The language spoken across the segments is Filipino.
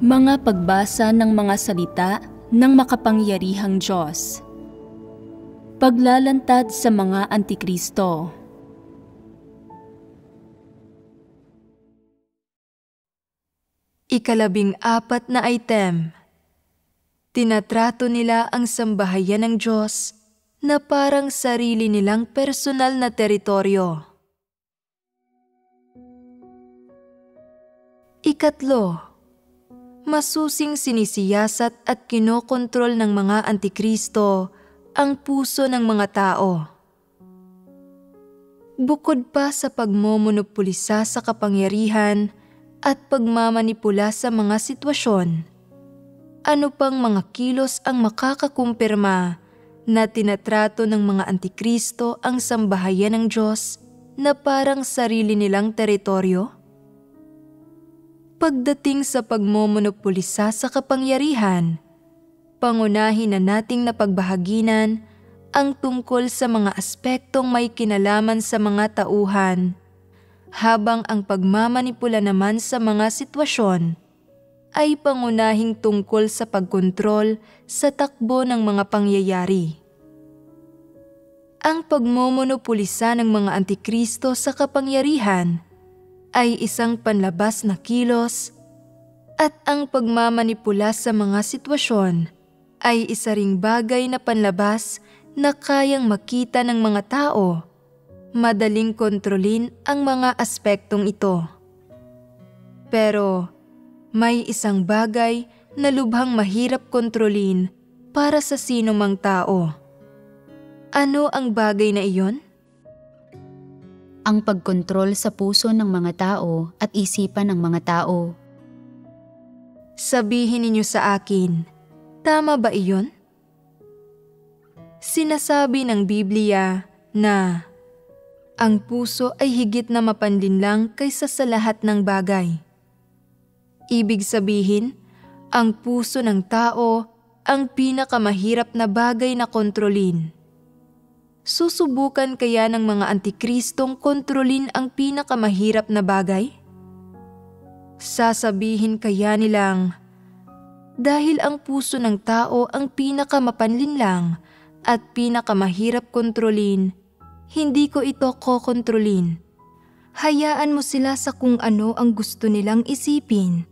Mga pagbasa ng mga salita ng makapangyarihang Diyos. Paglalantad sa mga Antikristo. Ikalabing-apat na item. Tinatrato nila ang sambahayan ng Diyos na parang sarili nilang personal na teritoryo. Ikatlo, masusing sinisiyasat at kinokontrol ng mga Antikristo ang puso ng mga tao. Bukod pa sa pagmomonopolisa sa kapangyarihan at pagmamanipula sa mga sitwasyon, ano pang mga kilos ang makakakumpirma na tinatrato ng mga Antikristo ang sambahayan ng Diyos na parang sarili nilang teritoryo? Pagdating sa pagmomonopolisa sa kapangyarihan, pangunahin na nating napagbahaginan ang tungkol sa mga aspektong may kinalaman sa mga tauhan, habang ang pagmamanipula naman sa mga sitwasyon ay pangunahing tungkol sa pagkontrol sa takbo ng mga pangyayari. Ang pagmomonopolisa ng mga Antikristo sa kapangyarihan ay isang panlabas na kilos, at ang pagmamanipula sa mga sitwasyon ay isa ring bagay na panlabas na kayang makita ng mga tao. Madaling kontrolin ang mga aspektong ito. Pero may isang bagay na lubhang mahirap kontrolin para sa sino mang tao. Ano ang bagay na iyon? Ang pagkontrol sa puso ng mga tao at isipan ng mga tao. Sabihin ninyo sa akin, tama ba iyon? Sinasabi ng Biblia na ang puso ay higit na mapanlinlang kaysa sa lahat ng bagay. Ibig sabihin, ang puso ng tao ang pinakamahirap na bagay na kontrolin. Susubukan kaya ng mga Antikristong kontrolin ang pinakamahirap na bagay? Sasabihin kaya nilang, dahil ang puso ng tao ang pinakamapanlinlang at pinakamahirap kontrolin, hindi ko ito kokontrolin. Hayaan mo sila sa kung ano ang gusto nilang isipin.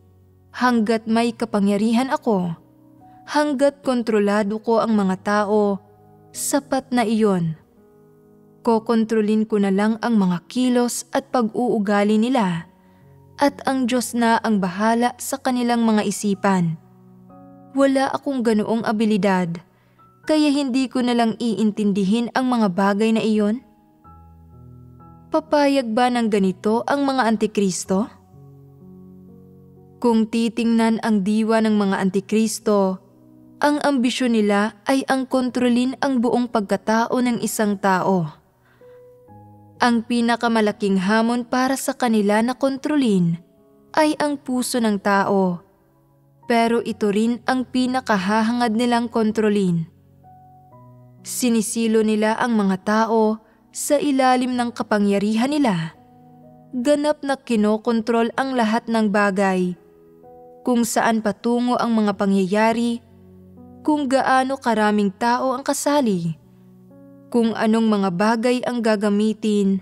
Hanggat may kapangyarihan ako, hanggat kontrolado ko ang mga tao, sapat na iyon. Kokontrolin ko na lang ang mga kilos at pag-uugali nila, at ang Diyos na ang bahala sa kanilang mga isipan. Wala akong ganoong abilidad, kaya hindi ko na lang iintindihin ang mga bagay na iyon. Papayag ba ng ganito ang mga Antikristo? Kung titingnan ang diwa ng mga Antikristo, ang ambisyon nila ay ang kontrolin ang buong pagkatao ng isang tao. Ang pinakamalaking hamon para sa kanila na kontrolin ay ang puso ng tao, pero ito rin ang pinakahahangad nilang kontrolin. Sinisilo nila ang mga tao sa ilalim ng kapangyarihan nila. Ganap na kinokontrol ang lahat ng bagay, kung saan patungo ang mga pangyayari, kung gaano karaming tao ang kasali, kung anong mga bagay ang gagamitin,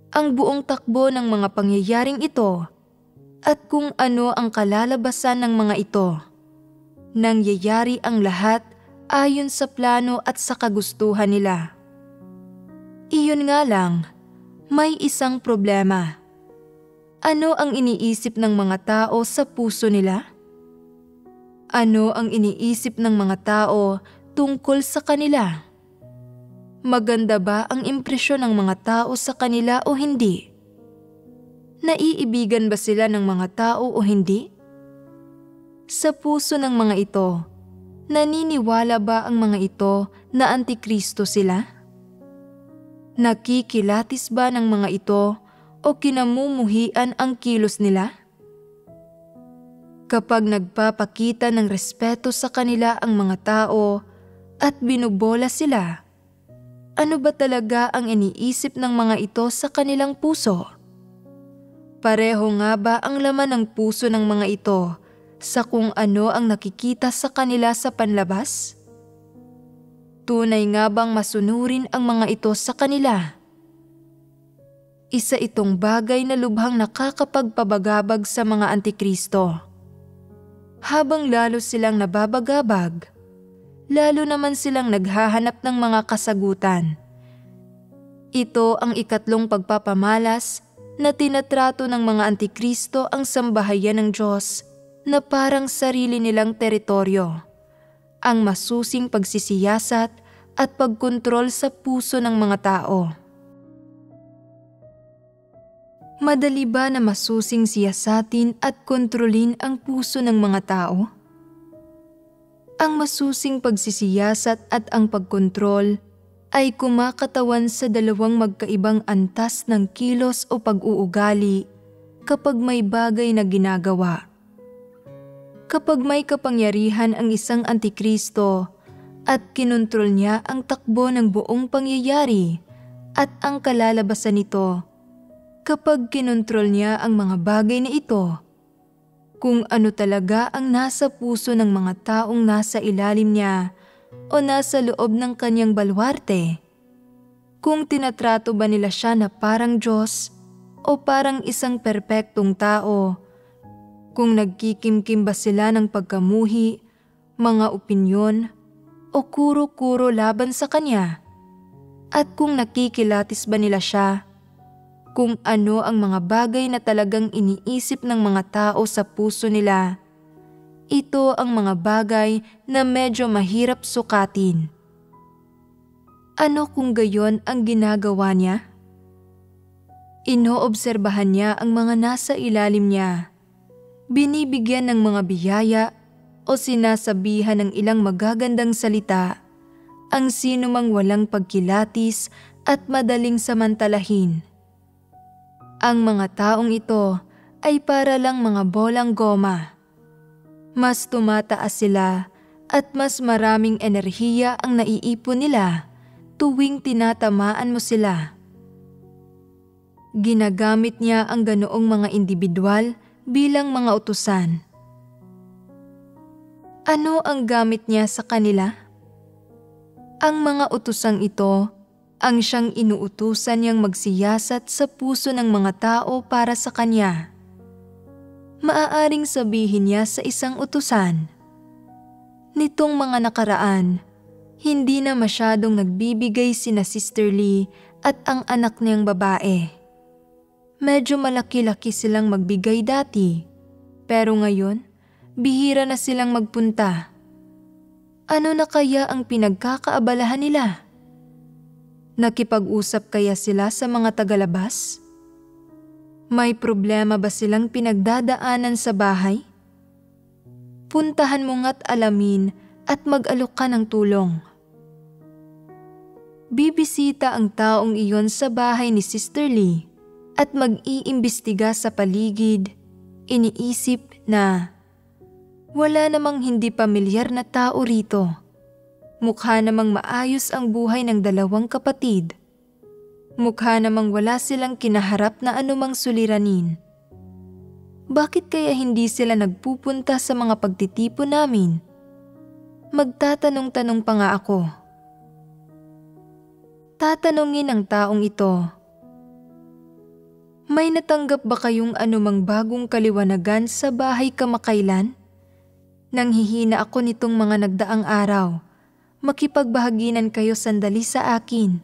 ang buong takbo ng mga pangyayaring ito, at kung ano ang kalalabasan ng mga ito. Nangyayari ang lahat ayon sa plano at sa kagustuhan nila. Iyon nga lang, may isang problema. Ano ang iniisip ng mga tao sa puso nila? Ano ang iniisip ng mga tao tungkol sa kanila? Maganda ba ang impresyon ng mga tao sa kanila o hindi? Naiibigan ba sila ng mga tao o hindi? Sa puso ng mga ito, naniniwala ba ang mga ito na Antikristo sila? Nakikilatis ba ng mga ito o kinamumuhian ang kilos nila? Kapag nagpapakita ng respeto sa kanila ang mga tao at binubola sila, ano ba talaga ang iniisip ng mga ito sa kanilang puso? Pareho nga ba ang laman ng puso ng mga ito sa kung ano ang nakikita sa kanila sa panlabas? Tunay nga bang masunurin ang mga ito sa kanila? Isa itong bagay na lubhang nakakapagpabagabag sa mga antikristo. Habang lalo silang nababagabag, lalo naman silang naghahanap ng mga kasagutan. Ito ang ikatlong pagpapamalas na tinatrato ng mga antikristo ang sambahayan ng Diyos na parang sarili nilang teritoryo, ang masusing pagsisiyasat at pagkontrol sa puso ng mga tao. Madali ba na masusing siyasatin at kontrolin ang puso ng mga tao? Ang masusing pagsisiyasat at ang pagkontrol ay kumakatawan sa dalawang magkaibang antas ng kilos o pag-uugali kapag may bagay na ginagawa. Kapag may kapangyarihan ang isang antikristo at kinontrol niya ang takbo ng buong pangyayari at ang kalalabasan nito, kapag kinontrol niya ang mga bagay na ito, kung ano talaga ang nasa puso ng mga taong nasa ilalim niya o nasa loob ng kanyang balwarte, kung tinatrato ba nila siya na parang Diyos o parang isang perpektong tao, kung nagkikimkim ba sila ng pagkamuhi, mga opinyon o kuro-kuro laban sa kanya, at kung nakikilatis ba nila siya, kung ano ang mga bagay na talagang iniisip ng mga tao sa puso nila. Ito ang mga bagay na medyo mahirap sukatin. Ano kung gayon ang ginagawa niya? Inoobserbahan niya ang mga nasa ilalim niya. Binibigyan ng mga biyaya o sinasabihan ng ilang magagandang salita ang sinumang walang pagkilatis at madaling samantalahin. Ang mga taong ito ay para lang mga bolang goma. Mas tumataas sila at mas maraming enerhiya ang naiipon nila tuwing tinatamaan mo sila. Ginagamit niya ang ganoong mga individual bilang mga utusan. Ano ang gamit niya sa kanila? Ang mga utusang ito ang siyang inuutusan niyang magsiyasat sa puso ng mga tao para sa kanya. Maaaring sabihin niya sa isang utusan, "Nitong mga nakaraan, hindi na masyadong nagbibigay sina Sister Lee at ang anak niyang babae. Medyo malaki-laki silang magbigay dati, pero ngayon, bihira na silang magpunta. Ano na kaya ang pinagkakaabalahan nila? Nakipag-usap kaya sila sa mga tagalabas? May problema ba silang pinagdadaanan sa bahay? Puntahan mo nga't alamin at mag-alok ka ng tulong." Bibisita ang taong iyon sa bahay ni Sister Lee at mag-iimbestiga sa paligid. Iniisip na, wala namang hindi pamilyar na tao rito. Mukha namang maayos ang buhay ng dalawang kapatid. Mukha namang wala silang kinaharap na anumang suliranin. Bakit kaya hindi sila nagpupunta sa mga pagtitipon namin? Magtatanong-tanong pa nga ako. Tatanungin ang taong ito, "May natanggap ba kayong anumang bagong kaliwanagan sa bahay kamakailan? Nanghihina ako nitong mga nagdaang araw. Makipagbahaginan kayo sandali sa akin."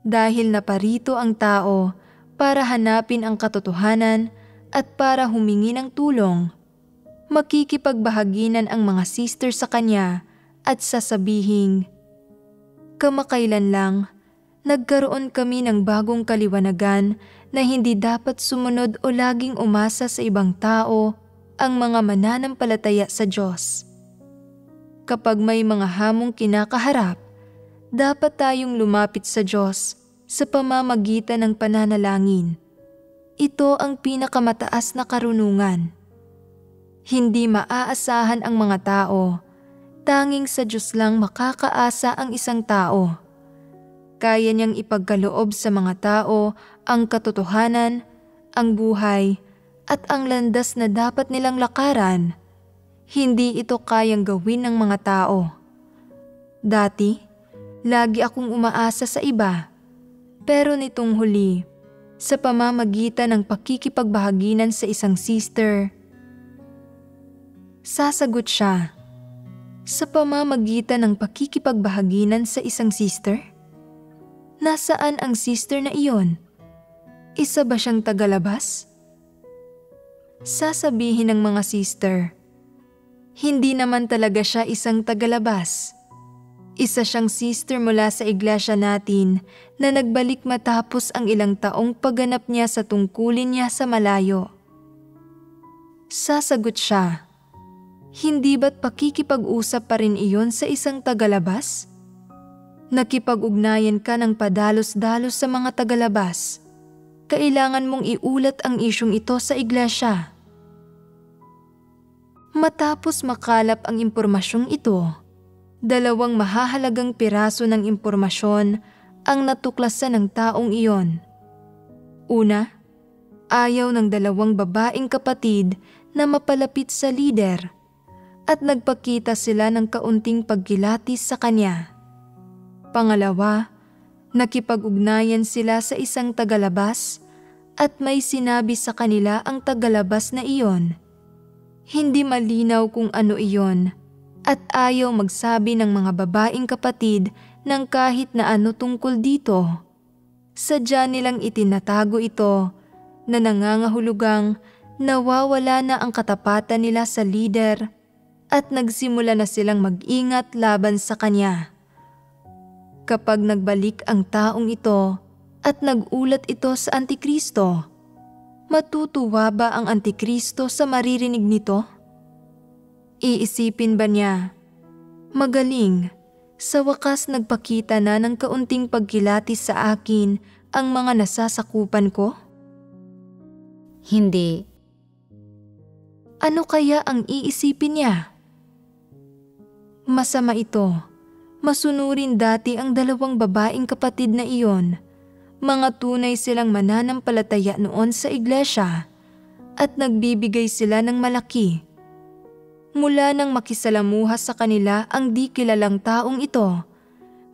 Dahil naparito ang tao para hanapin ang katotohanan at para humingi ng tulong, makikipagbahaginan ang mga sister sa kanya at sasabihing, "Kamakailan lang, nagkaroon kami ng bagong kaliwanagan na hindi dapat sumunod o laging umasa sa ibang tao ang mga mananampalataya sa Diyos. Kapag may mga hamong kinakaharap, dapat tayong lumapit sa Diyos sa pamamagitan ng pananalangin. Ito ang pinakamataas na karunungan. Hindi maaasahan ang mga tao. Tanging sa Diyos lang makakaasa ang isang tao. Kaya niyang ipagkaloob sa mga tao ang katotohanan, ang buhay, at ang landas na dapat nilang lakaran. Hindi ito kayang gawin ng mga tao. Dati, lagi akong umaasa sa iba. Pero nitong huli, sa pamamagitan ng pakikipagbahaginan sa isang sister, sasagot siya. Sa pamamagitan ng pakikipagbahaginan sa isang sister? Nasaan ang sister na iyon? Isa ba siyang tagalabas? Sasabihin ng mga sister, hindi naman talaga siya isang tagalabas. Isa siyang sister mula sa iglesia natin na nagbalik matapos ang ilang taong pagganap niya sa tungkulin niya sa malayo. Sasagot siya, hindi ba't pakikipag-usap pa rin iyon sa isang tagalabas? Nakipag-ugnayan ka ng padalos-dalos sa mga tagalabas. Kailangan mong iulat ang isyong ito sa iglesia. Matapos makalap ang impormasyong ito, dalawang mahahalagang piraso ng impormasyon ang natuklasan ng taong iyon. Una, ayaw ng dalawang babaeng kapatid na mapalapit sa lider at nagpakita sila ng kaunting pagkilatis sa kanya. Pangalawa, nakipag-ugnayan sila sa isang tagalabas at may sinabi sa kanila ang tagalabas na iyon. Hindi malinaw kung ano iyon at ayaw magsabi ng mga babaeng kapatid ng kahit na ano tungkol dito. Sadya nilang itinatago ito na nangangahulugang nawawala na ang katapatan nila sa lider at nagsimula na silang mag-ingat laban sa kanya. Kapag nagbalik ang taong ito at nagulat ito sa Antikristo, matutuwa ba ang Antikristo sa maririnig nito? Iisipin ba niya, magaling, sa wakas nagpakita na ng kaunting pagkilatis sa akin ang mga nasasakupan ko? Hindi. Ano kaya ang iisipin niya? Masama ito. Masunurin dati ang dalawang babaeng kapatid na iyon. Mga tunay silang mananampalataya noon sa iglesia at nagbibigay sila ng malaki. Mula nang makisalamuha sa kanila ang di kilalang taong ito,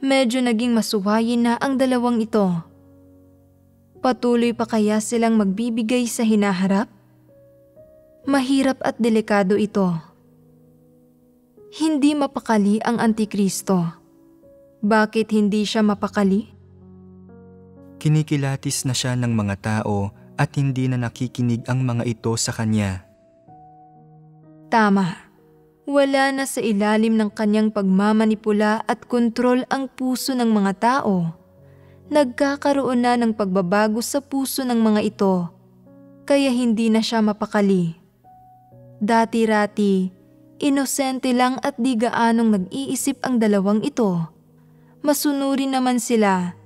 medyo naging masuwayin na ang dalawang ito. Patuloy pa kaya silang magbibigay sa hinaharap? Mahirap at delikado ito. Hindi mapakali ang Antikristo. Bakit hindi siya mapakali? Kinikilatis na siya ng mga tao at hindi na nakikinig ang mga ito sa kanya. Tama. Wala na sa ilalim ng kanyang pagmamanipula at kontrol ang puso ng mga tao. Nagkakaroon na ng pagbabago sa puso ng mga ito, kaya hindi na siya mapakali. Dati-rati, inosente lang at di gaanong nag-iisip ang dalawang ito. Masunurin naman sila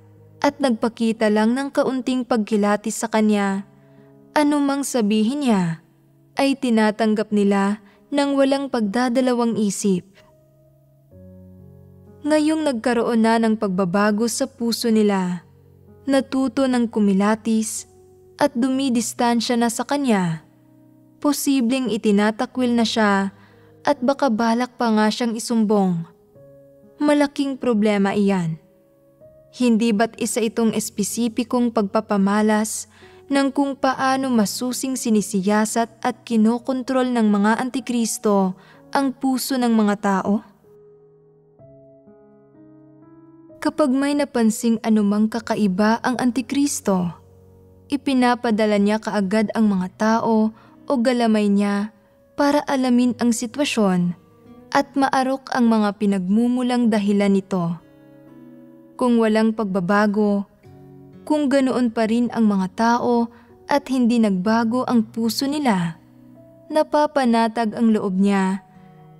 at nagpakita lang ng kaunting pagkilatis sa kanya. Anumang sabihin niya ay tinatanggap nila nang walang pagdadalawang isip. Ngayong nagkaroon na ng pagbabago sa puso nila, natuto ng kumilatis at dumidistansya na sa kanya, posibleng itinatakwil na siya at baka balak pa nga siyang isumbong. Malaking problema iyan. Hindi ba't isa itong espesipikong pagpapamalas ng kung paano masusing sinisiyasat at kinokontrol ng mga Antikristo ang puso ng mga tao? Kapag may napansing anumang kakaiba ang Antikristo, ipinapadala niya kaagad ang mga tao o galamay niya para alamin ang sitwasyon at maarok ang mga pinagmumulang dahilan nito. Kung walang pagbabago, kung ganoon pa rin ang mga tao at hindi nagbago ang puso nila, napapanatag ang loob niya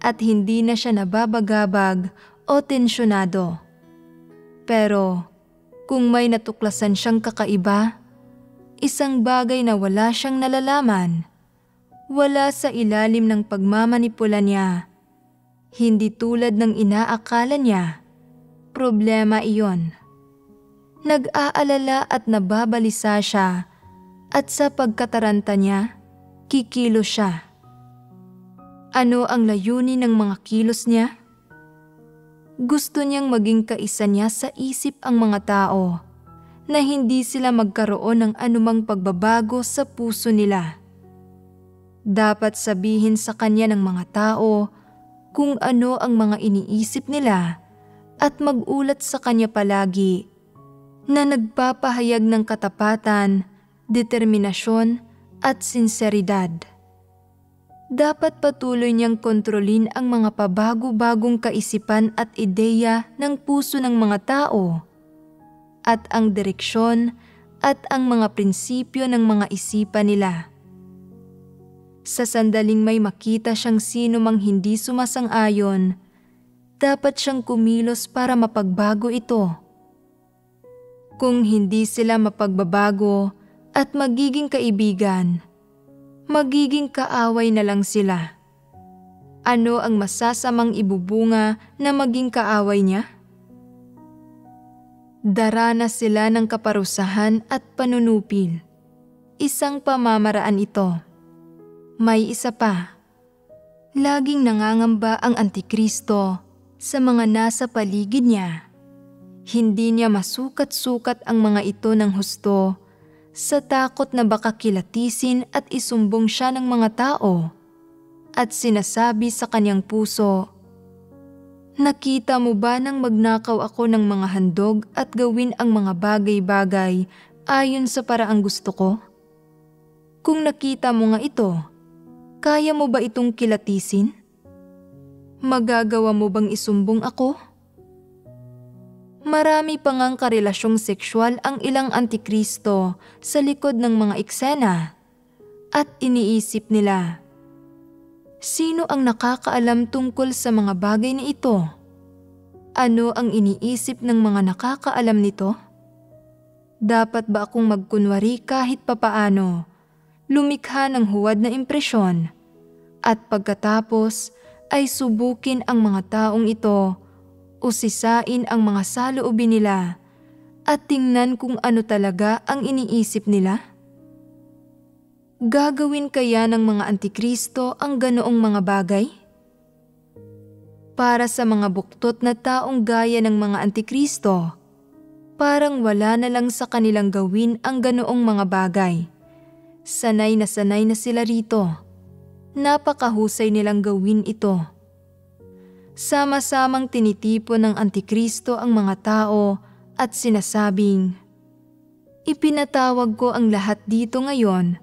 at hindi na siya nababagabag o tensyonado. Pero kung may natuklasan siyang kakaiba, isang bagay na wala siyang nalalaman, wala sa ilalim ng pagmamanipula niya, hindi tulad ng inaakala niya, problema iyon. Nag-aalala at nababalisa siya at sa pagkataranta niya, kikilos siya. Ano ang layunin ng mga kilos niya? Gusto niyang maging kaisa niya sa isip ang mga tao, na hindi sila magkaroon ng anumang pagbabago sa puso nila. Dapat sabihin sa kanya ng mga tao kung ano ang mga iniisip nila at magulat sa kanya palagi na nagpapahayag ng katapatan, determinasyon at sinseridad. Dapat patuloy niyang kontrolin ang mga pabago-bagong kaisipan at ideya ng puso ng mga tao at ang direksyon at ang mga prinsipyo ng mga isipan nila. Sa sandaling may makita siyang sino mang hindi sumasang-ayon, dapat siyang kumilos para mapagbago ito. Kung hindi sila mapagbabago at magiging kaibigan, magiging kaaway na lang sila. Ano ang masasamang ibubunga na maging kaaway niya? Daranas sila ng kaparusahan at panunupil. Isang pamamaraan ito. May isa pa. Laging nangangamba ang Antikristo sa mga nasa paligid niya. Hindi niya masukat-sukat ang mga ito ng husto sa takot na baka kilatisin at isumbong siya ng mga tao at sinasabi sa kanyang puso, "Nakita mo ba nang magnakaw ako ng mga handog at gawin ang mga bagay-bagay ayon sa paraang gusto ko? Kung nakita mo nga ito, kaya mo ba itong kilatisin? Magagawa mo bang isumbong ako?" Marami pa ngang karelasyong sexual ang ilang Antikristo sa likod ng mga eksena at iniisip nila, sino ang nakakaalam tungkol sa mga bagay na ito? Ano ang iniisip ng mga nakakaalam nito? Dapat ba akong magkunwari kahit papaano, lumikha ng huwad na impresyon, at pagkatapos ay subukin ang mga taong ito o sisain ang mga saloobin nila at tingnan kung ano talaga ang iniisip nila? Gagawin kaya ng mga Antikristo ang ganoong mga bagay? Para sa mga buktot na taong gaya ng mga Antikristo, parang wala na lang sa kanilang gawin ang ganoong mga bagay. Sanay na sila rito. Napakahusay nilang gawin ito. Sama-samang tinitipon ng Antikristo ang mga tao at sinasabing, "Ipinatawag ko ang lahat dito ngayon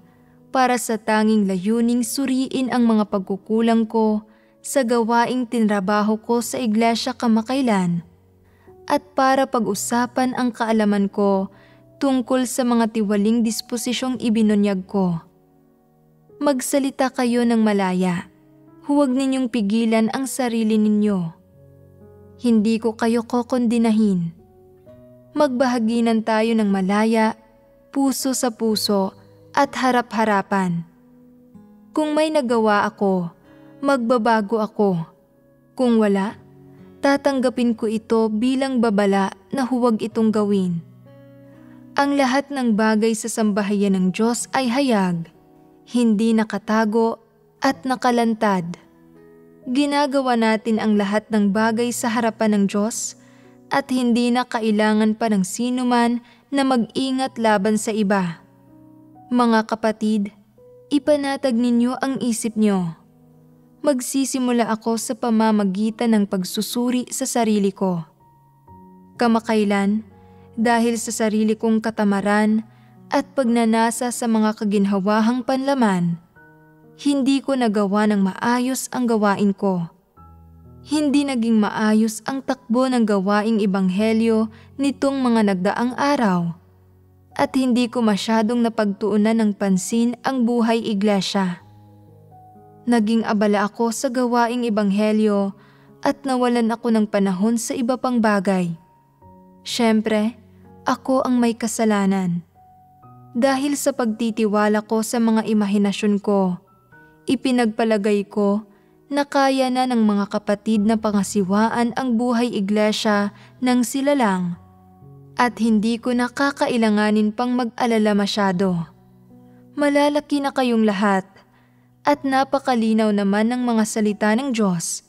para sa tanging layuning suriin ang mga pagkukulang ko sa gawaing tinrabaho ko sa iglesia kamakailan at para pag-usapan ang kaalaman ko tungkol sa mga tiwaling disposisyong ibinunyag ko. Magsalita kayo ng malaya. Huwag ninyong pigilan ang sarili ninyo. Hindi ko kayo kokondinahin. Magbahaginan tayo ng malaya, puso sa puso at harap-harapan. Kung may nagawa ako, magbabago ako. Kung wala, tatanggapin ko ito bilang babala na huwag itong gawin. Ang lahat ng bagay sa sambahayan ng Diyos ay hayag, hindi nakatago at nakalantad. Ginagawa natin ang lahat ng bagay sa harapan ng Diyos at hindi na kailangan pa ng sino man na mag-ingat laban sa iba. Mga kapatid, ipanatag ninyo ang isip nyo. Magsisimula ako sa pamamagitan ng pagsusuri sa sarili ko. Kamakailan, dahil sa sarili kong katamaran at pagnanasa sa mga kaginhawahang panlaman, hindi ko nagawa ng maayos ang gawain ko. Hindi naging maayos ang takbo ng gawaing ebanghelyo nitong mga nagdaang araw. At hindi ko masyadong napagtuunan ng pansin ang buhay iglesia. Naging abala ako sa gawaing ebanghelyo at nawalan ako ng panahon sa iba pang bagay. Siyempre, ako ang may kasalanan. Dahil sa pagtitiwala ko sa mga imahinasyon ko, ipinagpalagay ko na kaya na ng mga kapatid na pangasiwaan ang buhay iglesia nang sila lang at hindi ko na kakailanganin pang mag-alala masyado. Malalaki na kayong lahat at napakalinaw naman ng mga salita ng Diyos.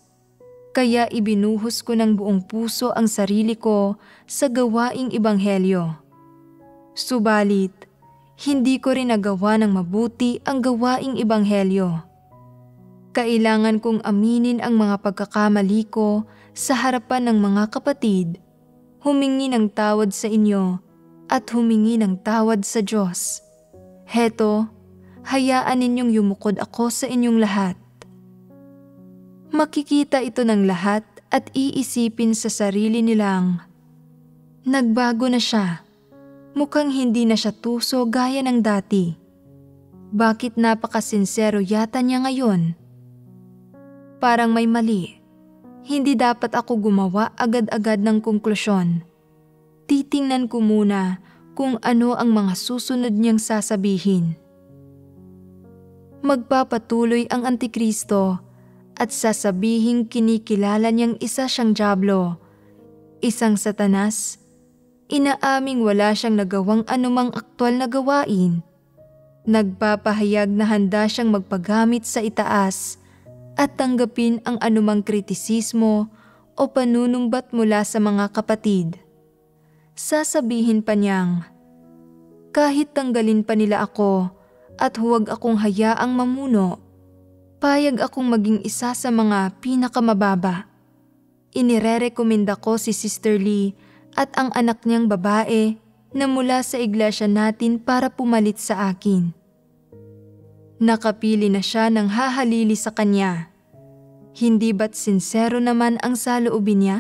Kaya ibinuhos ko ng buong puso ang sarili ko sa gawaing ebanghelyo. Subalit, hindi ko rin nagawa ng mabuti ang gawaing ebanghelyo. Kailangan kong aminin ang mga pagkakamali ko sa harapan ng mga kapatid, humingi ng tawad sa inyo at humingi ng tawad sa Diyos. Heto, hayaan ninyong yumukod ako sa inyong lahat. Makikita ito ng lahat at iisipin sa sarili nilang, nagbago na siya. Mukhang hindi na siya tuso gaya ng dati. Bakit napakasinsero yata niya ngayon? Parang may mali. Hindi dapat ako gumawa agad-agad ng konklusyon. Titingnan ko muna kung ano ang mga susunod niyang sasabihin. Magpapatuloy ang Antikristo at sasabihing kinikilala niyang isa siyang dyablo, isang Satanas. Inaaming wala siyang nagawang anumang aktwal na gawain. Nagpapahayag na handa siyang magpagamit sa itaas at tanggapin ang anumang kritisismo o panunumbat mula sa mga kapatid. Sasabihin pa niyang, kahit tanggalin pa nila ako at huwag akong hayaang mamuno, payag akong maging isa sa mga pinakamababa. Inirerekomenda ko si Sister Lee at ang anak niyang babae na mula sa iglesia natin para pumalit sa akin. Nakapili na siya ng hahalili sa kanya. Hindi ba't sinsero naman ang saloobin niya?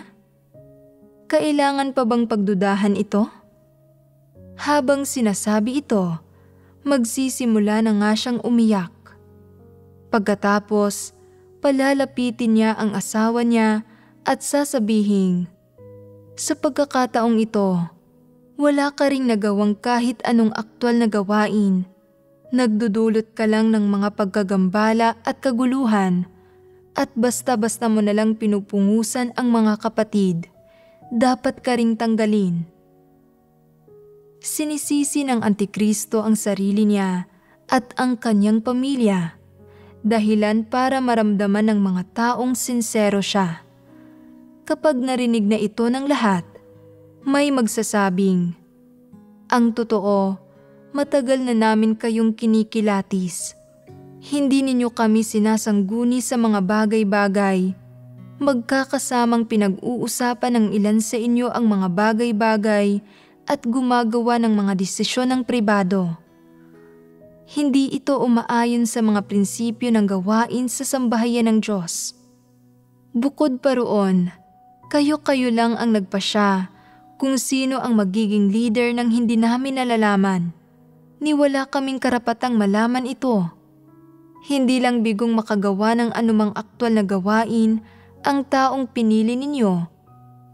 Kailangan pa bang pagdudahan ito? Habang sinasabi ito, magsisimula na nga siyang umiyak. Pagkatapos, palalapitin niya ang asawa niya at sasabihin, sa pagkakataong ito, wala ka ring nagawang kahit anong aktwal na gawain. Nagdudulot ka lang ng mga pagkagambala at kaguluhan at basta-basta mo nalang pinupungusan ang mga kapatid. Dapat ka ring tanggalin. Sinisisi ng Antikristo ang sarili niya at ang kanyang pamilya, dahilan para maramdaman ng mga taong sinsero siya. Kapag narinig na ito ng lahat, may magsasabing, ang totoo, matagal na namin kayong kinikilatis. Hindi ninyo kami sinasangguni sa mga bagay-bagay. Magkakasamang pinag-uusapan ng ilan sa inyo ang mga bagay-bagay at gumagawa ng mga desisyon ng pribado. Hindi ito umaayon sa mga prinsipyo ng gawain sa sambahayan ng Diyos. Bukod pa roon, kayo-kayo lang ang nagpasya kung sino ang magiging leader ng hindi namin nalalaman. Ni wala kaming karapatang malaman ito. Hindi lang bigong makagawa ng anumang aktwal na gawain ang taong pinili ninyo,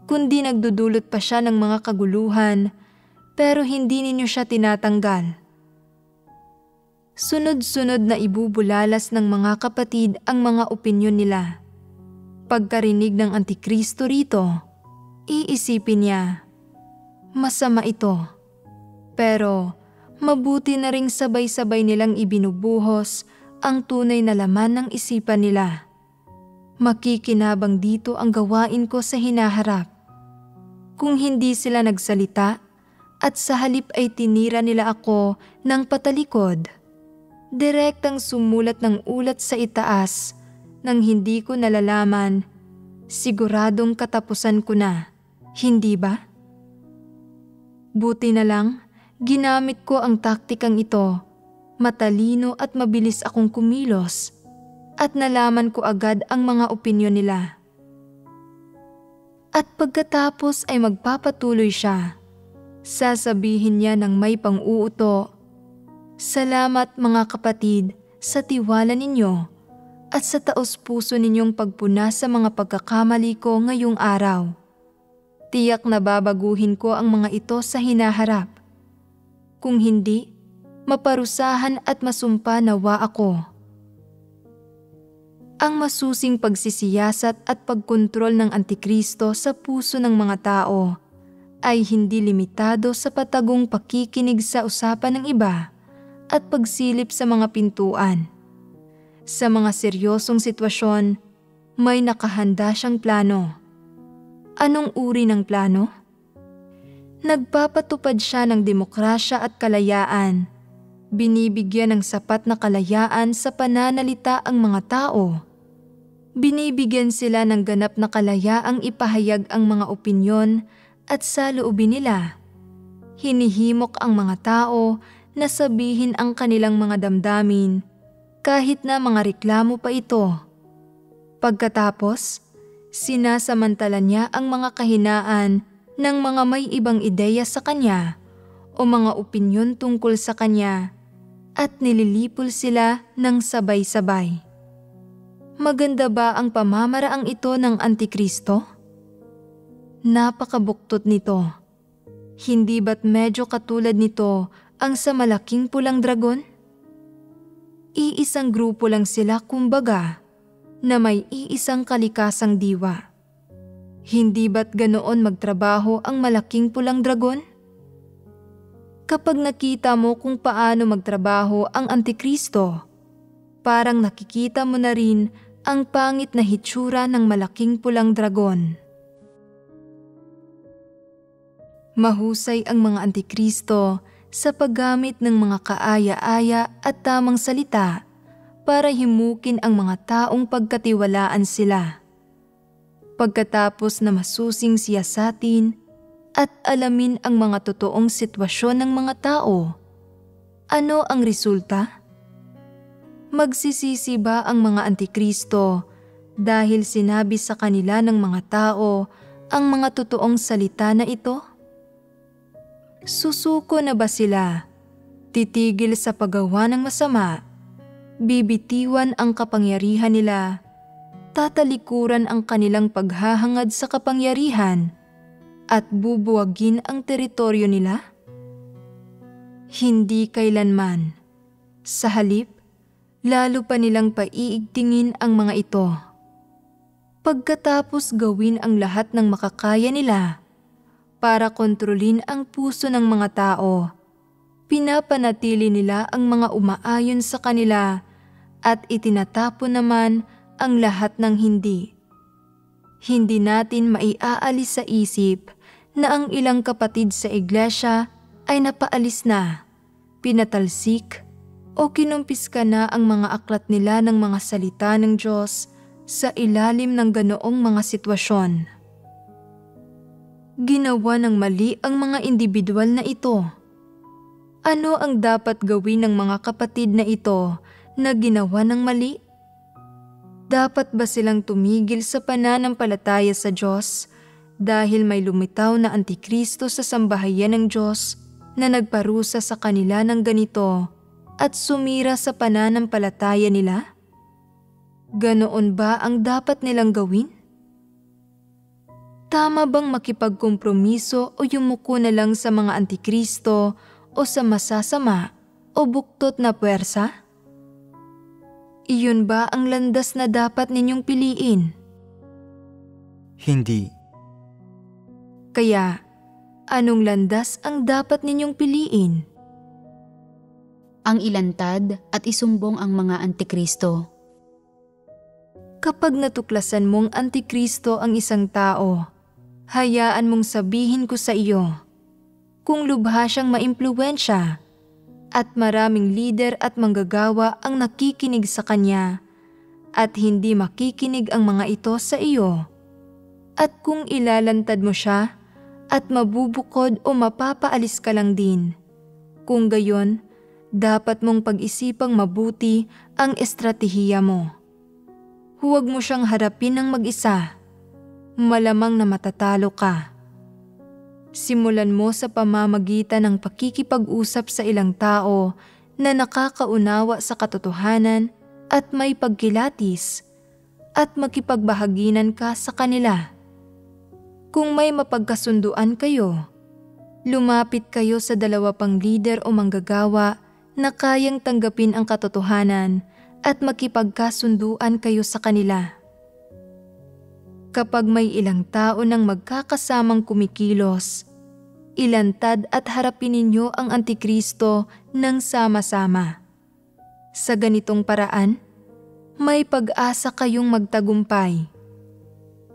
kundi nagdudulot pa siya ng mga kaguluhan, pero hindi ninyo siya tinatanggal. Sunod-sunod na ibubulalas ng mga kapatid ang mga opinyon nila. Pagkarinig ng Antikristo rito, iisipin niya, masama ito. Pero mabuti na ring sabay-sabay nilang ibinubuhos ang tunay na laman ng isipan nila. Makikinabang dito ang gawain ko sa hinaharap. Kung hindi sila nagsalita at sa halip ay tinira nila ako ng patalikod, direktang sumulat ng ulat sa itaas nang hindi ko nalalaman, siguradong katapusan ko na, hindi ba? Buti na lang, ginamit ko ang taktikang ito. Matalino at mabilis akong kumilos at nalaman ko agad ang mga opinyon nila. At pagkatapos ay magpapatuloy siya. Sasabihin niya ng may pang-uuto, salamat mga kapatid sa tiwala ninyo at sa taos-puso ninyong pagpuna sa mga pagkakamali ko ngayong araw. Tiyak na babaguhin ko ang mga ito sa hinaharap. Kung hindi, maparusahan at masumpa nawa ako. Ang masusing pagsisiyasat at pagkontrol ng Antikristo sa puso ng mga tao ay hindi limitado sa patagong pakikinig sa usapan ng iba at pagsilip sa mga pintuan. Sa mga seryosong sitwasyon, may nakahanda siyang plano. Anong uri ng plano? Nagpapatupad siya ng demokrasya at kalayaan. Binibigyan ng sapat na kalayaan sa pananalita ang mga tao. Binibigyan sila ng ganap na kalayaang ipahayag ang mga opinyon at saloobin nila. Hinihimok ang mga tao na sabihin ang kanilang mga damdamin kahit na mga reklamo pa ito. Pagkatapos, sinasamantala niya ang mga kahinaan ng mga may ibang ideya sa kanya o mga opinyon tungkol sa kanya at nililipol sila ng sabay-sabay. Maganda ba ang pamamaraang ito ng Antikristo? Napakabuktot nito. Hindi ba't medyo katulad nito ang sa malaking pulang dragon? Iisang grupo lang sila kumbaga, na may iisang kalikasang diwa. Hindi ba't ganoon magtrabaho ang malaking pulang dragon? Kapag nakita mo kung paano magtrabaho ang Antikristo, parang nakikita mo na rin ang pangit na hitsura ng malaking pulang dragon. Mahusay ang mga Antikristo sa paggamit ng mga kaaya-aya at tamang salita para himukin ang mga taong pagkatiwalaan sila. Pagkatapos na masusing siyasatin at alamin ang mga totoong sitwasyon ng mga tao, ano ang resulta? Magsisisi ba ang mga Antikristo dahil sinabi sa kanila ng mga tao ang mga totoong salita na ito? Susuko na ba sila? Titigil sa paggawa ng masama? Bibitiwan ang kapangyarihan nila? Tatalikuran ang kanilang paghahangad sa kapangyarihan? At bubuwagin ang teritoryo nila? Hindi kailanman. Sa halip, lalo pa nilang paiigtingin ang mga ito. Pagkatapos gawin ang lahat ng makakaya nila para kontrolin ang puso ng mga tao, pinapanatili nila ang mga umaayon sa kanila at itinatapon naman ang lahat ng hindi. Hindi natin maiaalis sa isip na ang ilang kapatid sa iglesia ay napaalis na, pinatalsik o kinumpiska na ang mga aklat nila ng mga salita ng Diyos sa ilalim ng ganoong mga sitwasyon. Ginawa ng mali ang mga individual na ito. Ano ang dapat gawin ng mga kapatid na ito na ginawa ng mali? Dapat ba silang tumigil sa pananampalataya sa Diyos dahil may lumitaw na Antikristo sa sambahayan ng Diyos na nagparusa sa kanila ng ganito at sumira sa pananampalataya nila? Ganoon ba ang dapat nilang gawin? Tama bang makipagkompromiso o yumuko na lang sa mga Antikristo o sa masasama o buktot na puwersa? Iyon ba ang landas na dapat ninyong piliin? Hindi. Kaya, anong landas ang dapat ninyong piliin? Ang ilantad at isumbong ang mga Antikristo. Kapag natuklasan mong Antikristo ang isang tao, hayaan mong sabihin ko sa iyo, kung lubha siyang maimpluwensya at maraming lider at manggagawa ang nakikinig sa kanya at hindi makikinig ang mga ito sa iyo, at kung ilalantad mo siya at mabubukod o mapapaalis ka lang din, kung gayon, dapat mong pag-isipang mabuti ang estratehiya mo. Huwag mo siyang harapin ng mag-isa. Malamang na matatalo ka. Simulan mo sa pamamagitan ng pakikipag-usap sa ilang tao na nakakaunawa sa katotohanan at may pagkilatis at makipagbahaginan ka sa kanila. Kung may mapagkasunduan kayo, lumapit kayo sa 2 pang lider o manggagawa na kayang tanggapin ang katotohanan at makipagkasunduan kayo sa kanila. Kapag may ilang tao nang magkakasamang kumikilos, ilantad at harapin ninyo ang Antikristo ng sama-sama. Sa ganitong paraan, may pag-asa kayong magtagumpay.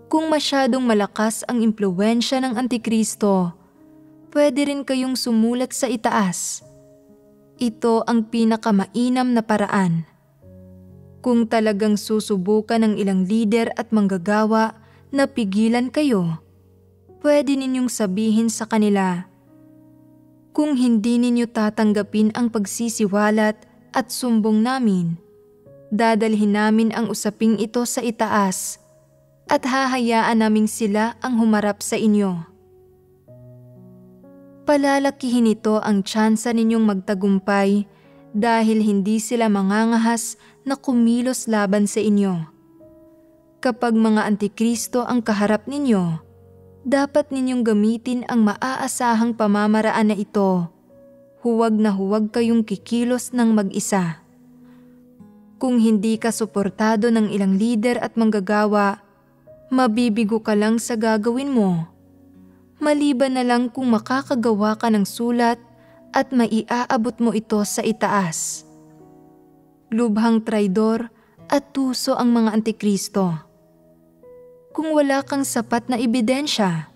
Kung masyadong malakas ang impluwensya ng Antikristo, pwede rin kayong sumulat sa itaas. Ito ang pinakamainam na paraan. Kung talagang susubukan ng ilang lider at manggagawa na pigilan kayo, pwede ninyong sabihin sa kanila, kung hindi ninyo tatanggapin ang pagsisiwalat at sumbong namin, dadalhin namin ang usaping ito sa itaas at hahayaan naming sila ang humarap sa inyo. Palalakihin ito ang tsansa ninyong magtagumpay dahil hindi sila mangangahas na kumilos laban sa inyo. Kapag mga Antikristo ang kaharap ninyo, dapat ninyong gamitin ang maaasahang pamamaraan na ito. Huwag na huwag kayong kikilos ng mag-isa. Kung hindi ka suportado ng ilang lider at manggagawa, mabibigo ka lang sa gagawin mo. Maliban na lang kung makakagawa ka ng sulat at maiaabot mo ito sa itaas. Lubhang traidor at tuso ang mga Antikristo. Kung wala kang sapat na ebidensya,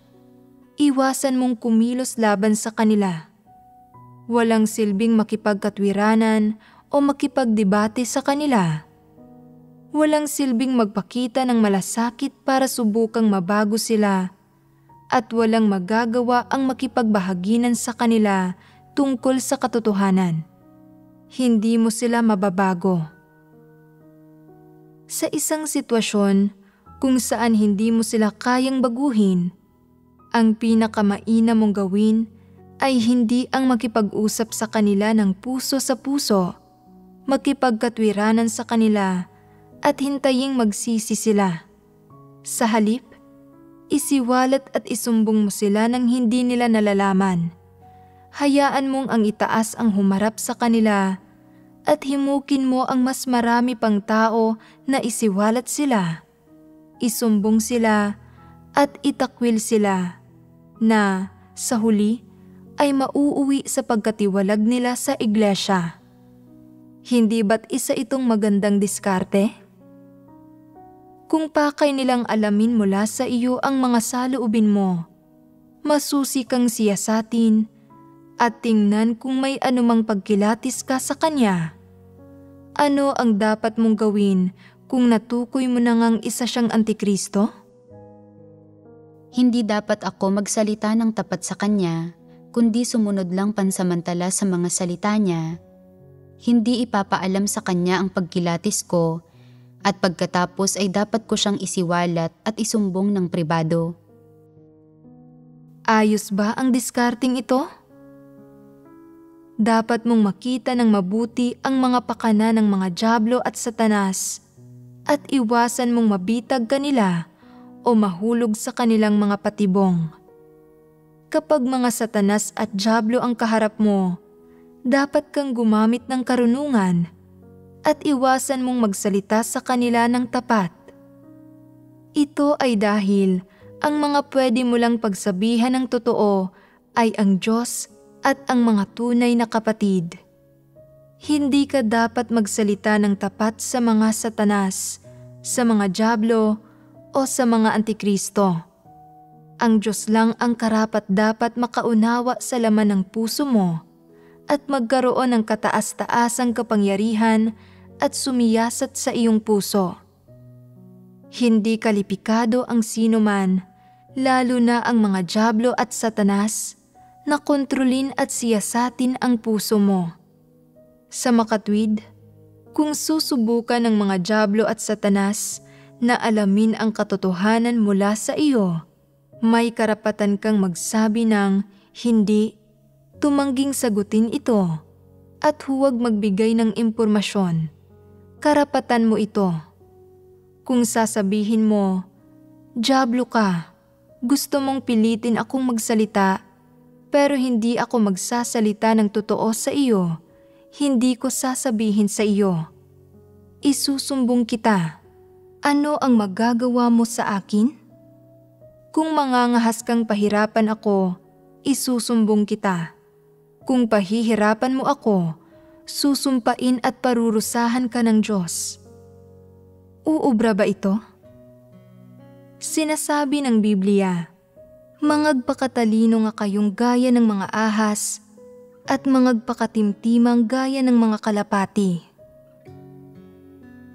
iwasan mong kumilos laban sa kanila. Walang silbing makipagkatwiranan o makipagdebate sa kanila. Walang silbing magpakita ng malasakit para subukang mabago sila at walang magagawa ang makipagbahaginan sa kanila tungkol sa katotohanan. Hindi mo sila mababago. Sa isang sitwasyon kung saan hindi mo sila kayang baguhin, ang pinakamainam mong gawin ay hindi ang makipag-usap sa kanila ng puso sa puso, makipagkatwiranan sa kanila at hintaying magsisi sila. Sa halip, isiwalat at isumbong mo sila nang hindi nila nalalaman. Hayaan mong ang itaas ang humarap sa kanila at himukin mo ang mas marami pang tao na isiwalat sila, isumbong sila at itakwil sila na sa huli ay mauuwi sa pagkatiwalag nila sa iglesia. Hindi ba't isa itong magandang diskarte? Kung pakay nilang alamin mula sa iyo ang mga saloobin mo, masusi kang siyasatin at tingnan kung may anumang pagkilatis ka sa kanya. Ano ang dapat mong gawin kung natukoy mo na ngang isa siyang Antikristo? Hindi dapat ako magsalita ng tapat sa kanya, kundi sumunod lang pansamantala sa mga salita niya. Hindi ipapaalam sa kanya ang pagkilatis ko, at pagkatapos ay dapat ko siyang isiwalat at isumbong ng pribado. Ayos ba ang diskarting ito? Dapat mong makita ng mabuti ang mga pakana ng mga dyablo at satanas at iwasan mong mabitag kanila o mahulog sa kanilang mga patibong. Kapag mga satanas at dyablo ang kaharap mo, dapat kang gumamit ng karunungan at iwasan mong magsalita sa kanila ng tapat. Ito ay dahil ang mga pwede mo lang pagsabihan ng totoo ay ang Diyos at ang mga tunay na kapatid. Hindi ka dapat magsalita ng tapat sa mga satanas, sa mga dyablo o sa mga Antikristo. Ang Diyos lang ang karapat-dapat makaunawa sa laman ng puso mo at magkaroon ng kataas-taasang kapangyarihan at sumiyasat sa iyong puso. Hindi kalipikado ang sinuman, lalo na ang mga dyablo at satanas, na kontrolin at siyasatin ang puso mo. Sa makatwid, kung susubukan ng mga dyablo at satanas na alamin ang katotohanan mula sa iyo, may karapatan kang magsabi ng hindi, tumangging sagutin ito, at huwag magbigay ng impormasyon. Karapatan mo ito. Kung sasabihin mo, dyablo ka, gusto mong pilitin akong magsalita, pero hindi ako magsasalita ng totoo sa iyo, hindi ko sasabihin sa iyo. Isusumbong kita. Ano ang magagawa mo sa akin? Kung mangangahas kang pahirapan ako, isusumbong kita. Kung pahihirapan mo ako, susumpain at parurusahan ka ng Diyos. Uubra ba ito? Sinasabi ng Biblia, mangagpakatalino nga kayong gaya ng mga ahas at mangagpakatimtimang gaya ng mga kalapati.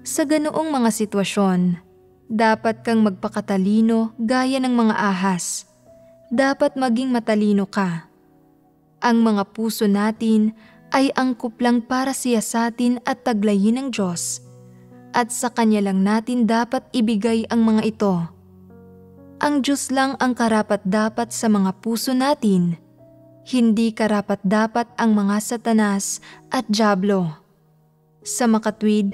Sa ganoong mga sitwasyon, dapat kang magpakatalino gaya ng mga ahas. Dapat maging matalino ka. Ang mga puso natin ay angkop lang para siyasatin at taglayin ng Diyos. At sa Kanya lang natin dapat ibigay ang mga ito. Ang Diyos lang ang karapat-dapat sa mga puso natin. Hindi karapat-dapat ang mga satanas at dyablo. Sa makatwid,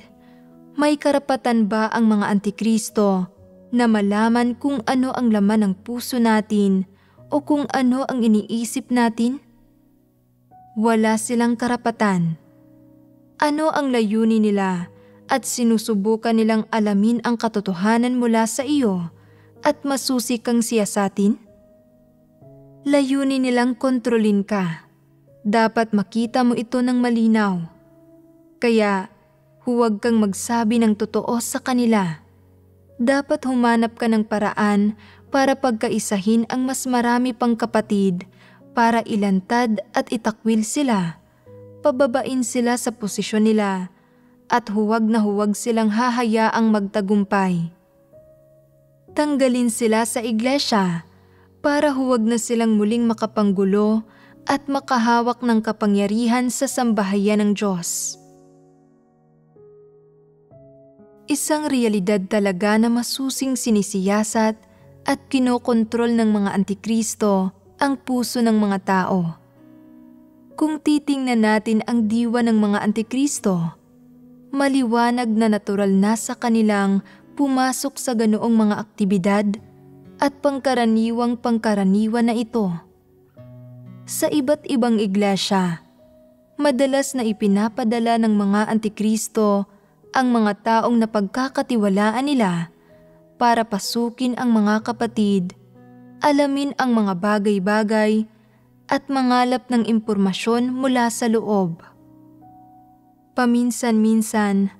may karapatan ba ang mga antikristo na malaman kung ano ang laman ng puso natin o kung ano ang iniisip natin? Wala silang karapatan. Ano ang layunin nila at sinusubukan nilang alamin ang katotohanan mula sa iyo at masusi kang siyasatin? Layunin nilang kontrolin ka. Dapat makita mo ito ng malinaw. Kaya, huwag kang magsabi ng totoo sa kanila. Dapat humanap ka ng paraan para pagkaisahin ang mas marami pang kapatid para ilantad at itakwil sila, pababain sila sa posisyon nila, at huwag na huwag silang hahayaang magtagumpay. Tanggalin sila sa iglesia para huwag na silang muling makapanggulo at makahawak ng kapangyarihan sa sambahayan ng Diyos. Isang realidad talaga na masusing sinisiyasat at kinokontrol ng mga antikristo ang puso ng mga tao. Kung titingnan natin ang diwa ng mga antikristo, maliwanag na natural na sa kanilang pumasok sa ganoong mga aktibidad at pangkaraniwang na ito. Sa iba't ibang iglesia, madalas na ipinapadala ng mga antikristo ang mga taong napagkakatiwalaan nila para pasukin ang mga kapatid, alamin ang mga bagay-bagay at mangalap ng impormasyon mula sa loob. Paminsan-minsan,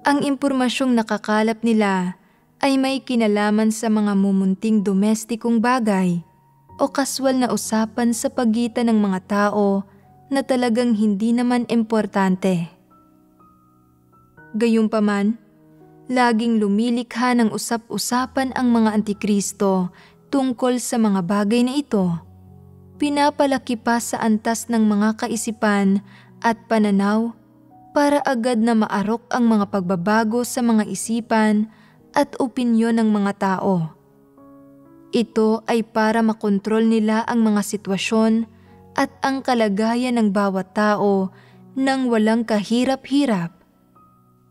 ang impormasyong nakakalap nila ay may kinalaman sa mga mumunting domestikong bagay o kaswal na usapan sa pagitan ng mga tao na talagang hindi naman importante. Gayunpaman, laging lumilikha ng usap-usapan ang mga antikristo tungkol sa mga bagay na ito. Pinapalaki pa sa antas ng mga kaisipan at pananaw para agad na maarok ang mga pagbabago sa mga isipan at opinyon ng mga tao. Ito ay para makontrol nila ang mga sitwasyon at ang kalagayan ng bawat tao nang walang kahirap-hirap,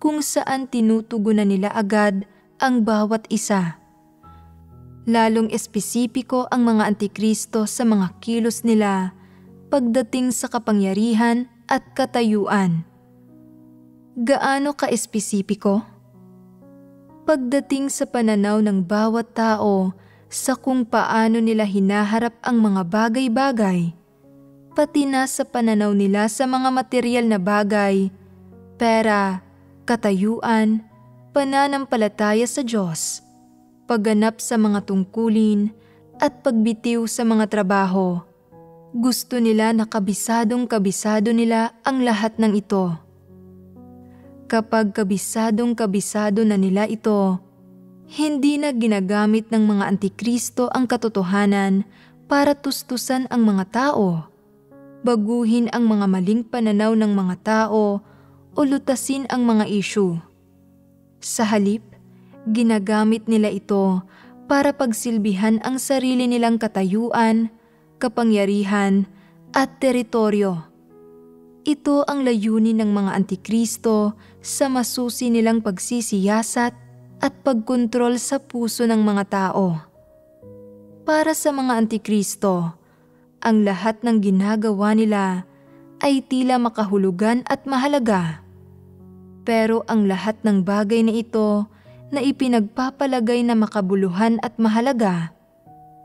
kung saan tinutugunan nila agad ang bawat isa. Lalong espesipiko ang mga antikristo sa mga kilos nila pagdating sa kapangyarihan at katayuan. Gaano ka-espesipiko? Pagdating sa pananaw ng bawat tao sa kung paano nila hinaharap ang mga bagay-bagay, pati na sa pananaw nila sa mga material na bagay, pera, katayuan, pananampalataya sa Diyos, pagganap sa mga tungkulin at pagbitiw sa mga trabaho. Gusto nila na kabisadong-kabisado nila ang lahat ng ito. Kapag kabisadong-kabisado na nila ito, hindi na ginagamit ng mga antikristo ang katotohanan para tustusan ang mga tao, baguhin ang mga maling pananaw ng mga tao o lutasin ang mga issue. Sa halip, ginagamit nila ito para pagsilbihan ang sarili nilang katayuan, kapangyarihan at teritoryo. Ito ang layunin ng mga antikristo sa masusi nilang pagsisiyasat at pagkontrol sa puso ng mga tao. Para sa mga antikristo, ang lahat ng ginagawa nila ay tila makahulugan at mahalaga. Pero ang lahat ng bagay na ito na ipinagpapalagay na makabuluhan at mahalaga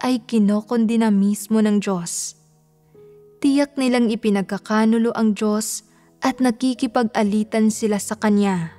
ay kinokondena mismo ng Diyos. Tiyak nilang ipinagkakanulo ang Diyos at nakikipag-alitan sila sa Kanya.